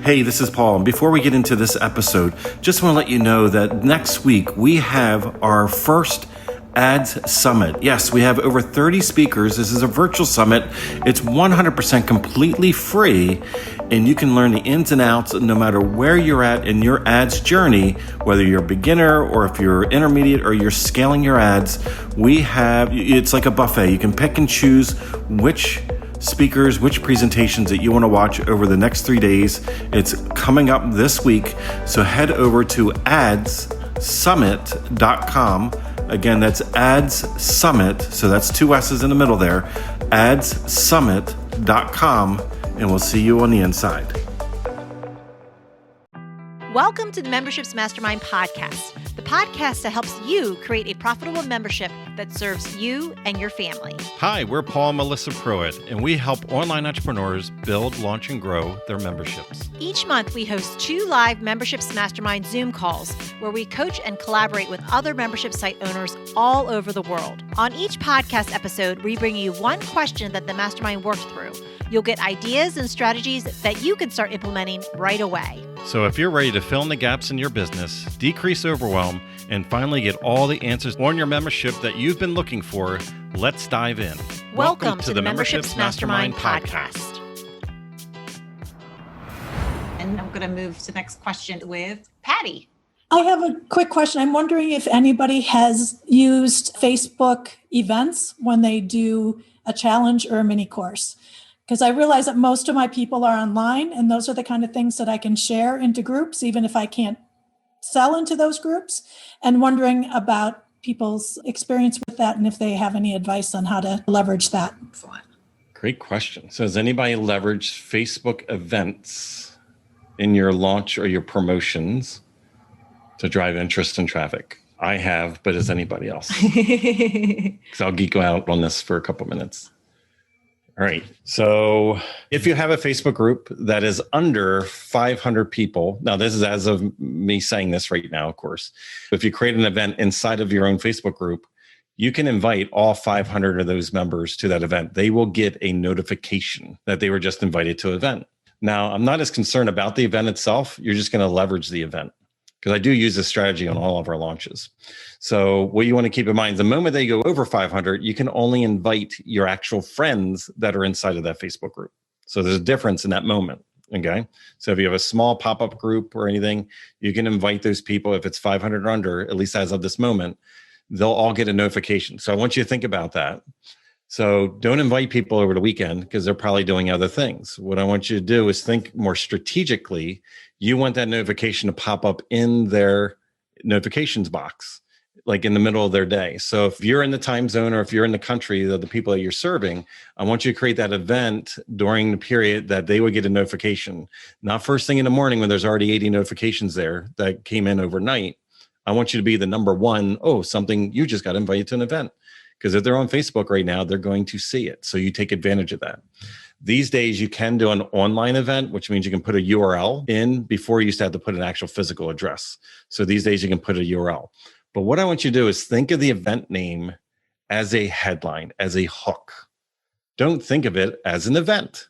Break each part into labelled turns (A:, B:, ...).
A: Hey, this is Paul. And before we get into this episode, just want to let you know that next week we have our first Ads Summit. Yes, we have over 30 speakers. This is a virtual summit. It's 100% completely free, and you can learn the ins and outs no matter where you're at in your ads journey, whether you're a beginner or if you're intermediate or you're scaling your ads. It's like a buffet. You can pick and choose which speakers, which presentations that you want to watch over the next 3 days. It's coming up this week, so head over to adssummit.com. Again, that's Ads Summit, so that's 2 S's in the middle there, adssummit.com, and we'll see you on the inside.
B: Welcome to the Memberships Mastermind podcast, the podcast that helps you create a profitable membership that serves you and your family.
A: Hi, we're Paul and Melissa Pruitt, and we help online entrepreneurs build, launch, and grow their memberships.
B: Each month, we host 2 live Memberships Mastermind Zoom calls where we coach and collaborate with other membership site owners all over the world. On each podcast episode, we bring you one question that the Mastermind worked through. You'll get ideas and strategies that you can start implementing right away.
A: So if you're ready to fill in the gaps in your business, decrease overwhelm, and finally get all the answers on your membership that you've been looking for, let's dive in.
B: Welcome to the Memberships Mastermind podcast. And I'm going to move to the next question with Patty.
C: I have a quick question. I'm wondering if anybody has used Facebook events when they do a challenge or a mini course. Because I realize that most of my people are online, and those are the kind of things that I can share into groups, even if I can't sell into those groups, and wondering about people's experience with that and if they have any advice on how to leverage that.
A: Excellent. Great question. So has anybody leveraged Facebook events in your launch or your promotions to drive interest and traffic? I have, but has anybody else? Because I'll geek out on this for a couple minutes. All right. So if you have a Facebook group that is under 500 people, now this is as of me saying this right now, of course. If you create an event inside of your own Facebook group, you can invite all 500 of those members to that event. They will get a notification that they were just invited to an event. Now, I'm not as concerned about the event itself. You're just going to leverage the event, because I do use this strategy on all of our launches. So what you want to keep in mind, the moment they go over 500, you can only invite your actual friends that are inside of that Facebook group. So there's a difference in that moment, okay? So if you have a small pop-up group or anything, you can invite those people. If it's 500 or under, at least as of this moment, they'll all get a notification. So I want you to think about that. So don't invite people over the weekend because they're probably doing other things. What I want you to do is think more strategically. You want that notification to pop up in their notifications box, like in the middle of their day. So if you're in the time zone or if you're in the country of the people that you're serving, I want you to create that event during the period that they would get a notification, not first thing in the morning when there's already 80 notifications there that came in overnight. I want you to be the number one, you just got invited to an event. Because if they're on Facebook right now, they're going to see it. So you take advantage of that. These days, you can do an online event, which means you can put a URL in. Before, you used to have to put an actual physical address. So these days, you can put a URL. But what I want you to do is think of the event name as a headline, as a hook. Don't think of it as an event.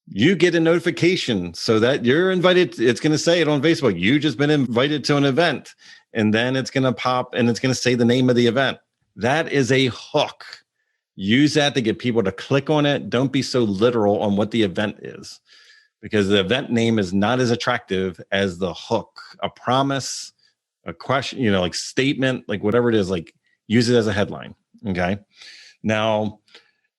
A: You get a notification so that you're invited. It's going to say it on Facebook. You just been invited to an event. And then it's going to pop and it's going to say the name of the event. That is a hook. Use that to get people to click on it. Don't be so literal on what the event is, because the event name is not as attractive as the hook, a promise, a question, like statement, like whatever it is, like use it as a headline. Okay. Now,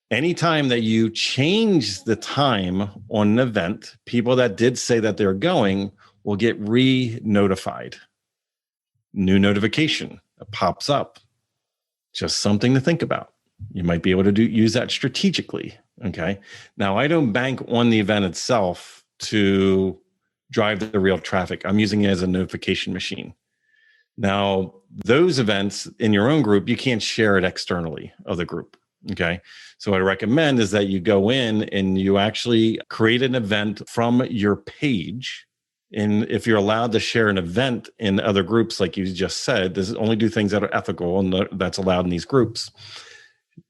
A: anytime that you change the time on an event, people that did say that they're going will get re-notified. New notification pops up. Just something to think about. You might be able to use that strategically. Okay. Now, I don't bank on the event itself to drive the real traffic. I'm using it as a notification machine. Now, those events in your own group, you can't share it externally of the group. Okay. So what I recommend is that you go in and you actually create an event from your page. And if you're allowed to share an event in other groups, like you just said, this is only do things that are ethical and that's allowed in these groups.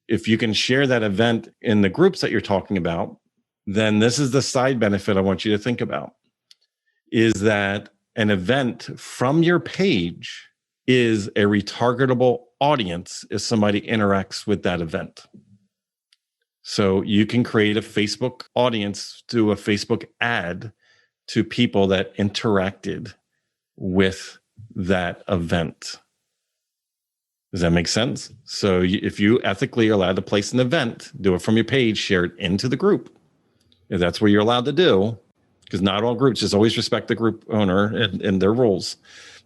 A: If you can share that event in the groups that you're talking about, then this is the side benefit I want you to think about, is that an event from your page is a retargetable audience if somebody interacts with that event. So you can create a Facebook audience through a Facebook ad to people that interacted with that event. Does that make sense? So if you ethically are allowed to place an event, do it from your page, share it into the group. If that's what you're allowed to do, because not all groups, just always respect the group owner and their rules.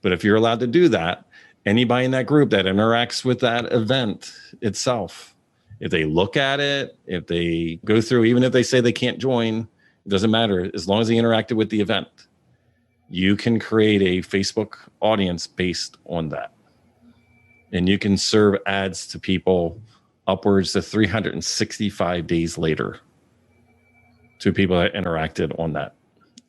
A: But if you're allowed to do that, anybody in that group that interacts with that event itself, if they look at it, if they go through, even if they say they can't join, it doesn't matter. As long as they interacted with the event, you can create a Facebook audience based on that. And you can serve ads to people upwards to 365 days later to people that interacted on that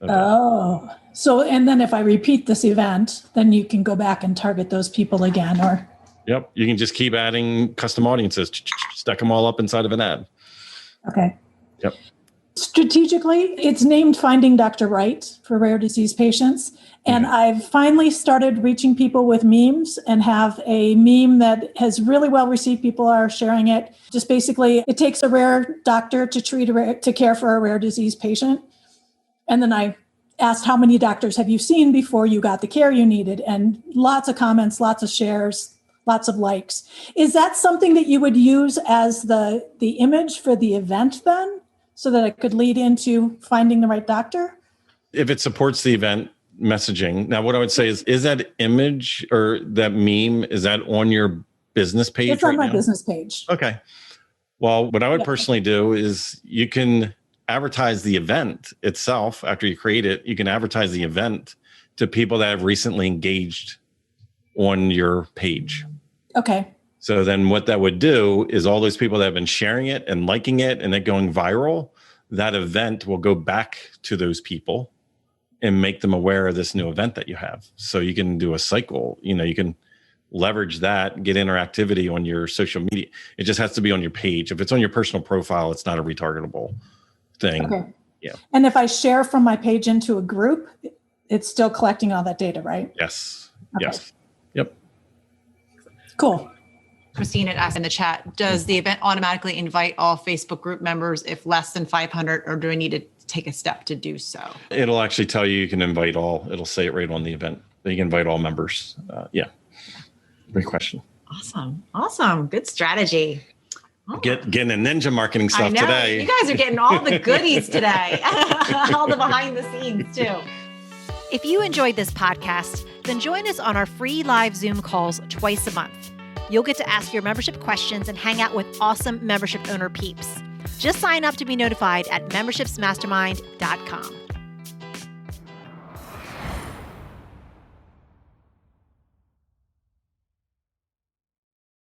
A: event.
C: Oh, so, and then if I repeat this event, then you can go back and target those people again, or?
A: Yep. You can just keep adding custom audiences, stack them all up inside of an ad.
C: Okay.
A: Yep.
C: Strategically, it's named Finding Dr. Right for rare disease patients. And I've finally started reaching people with memes and have a meme that has really well received. People are sharing it. Just basically, it takes a rare doctor to care for a rare disease patient. And then I asked, how many doctors have you seen before you got the care you needed? And lots of comments, lots of shares, lots of likes. Is that something that you would use as the image for the event then, so that it could lead into finding the right doctor?
A: If it supports the event messaging. Now, what I would say is that image or that meme, is that on your business page?
C: It's on my business page.
A: Okay. Well, what I would personally do is you can advertise the event itself. After you create it, you can advertise the event to people that have recently engaged on your page.
C: Okay.
A: So then what that would do is all those people that have been sharing it and liking it and it going viral, that event will go back to those people and make them aware of this new event that you have. So you can do a cycle, you can leverage that, get interactivity on your social media. It just has to be on your page. If it's on your personal profile, it's not a retargetable thing.
C: Okay.
A: Yeah.
C: And if I share from my page into a group, it's still collecting all that data, right?
A: Yes.
C: Okay.
A: Yes. Yep.
C: Cool.
D: Christine had asked in the chat, does the event automatically invite all Facebook group members if less than 500, or do I need to take a step to do so?
A: It'll actually tell you can invite all. It'll say it right on the event that you can invite all members. Yeah. Great question.
D: Awesome. Good strategy.
A: Getting a ninja marketing stuff today.
D: You guys are getting all the goodies today. All the behind the scenes too.
B: If you enjoyed this podcast, then join us on our free live Zoom calls twice a month. You'll get to ask your membership questions and hang out with awesome membership owner peeps. Just sign up to be notified at membershipsmastermind.com.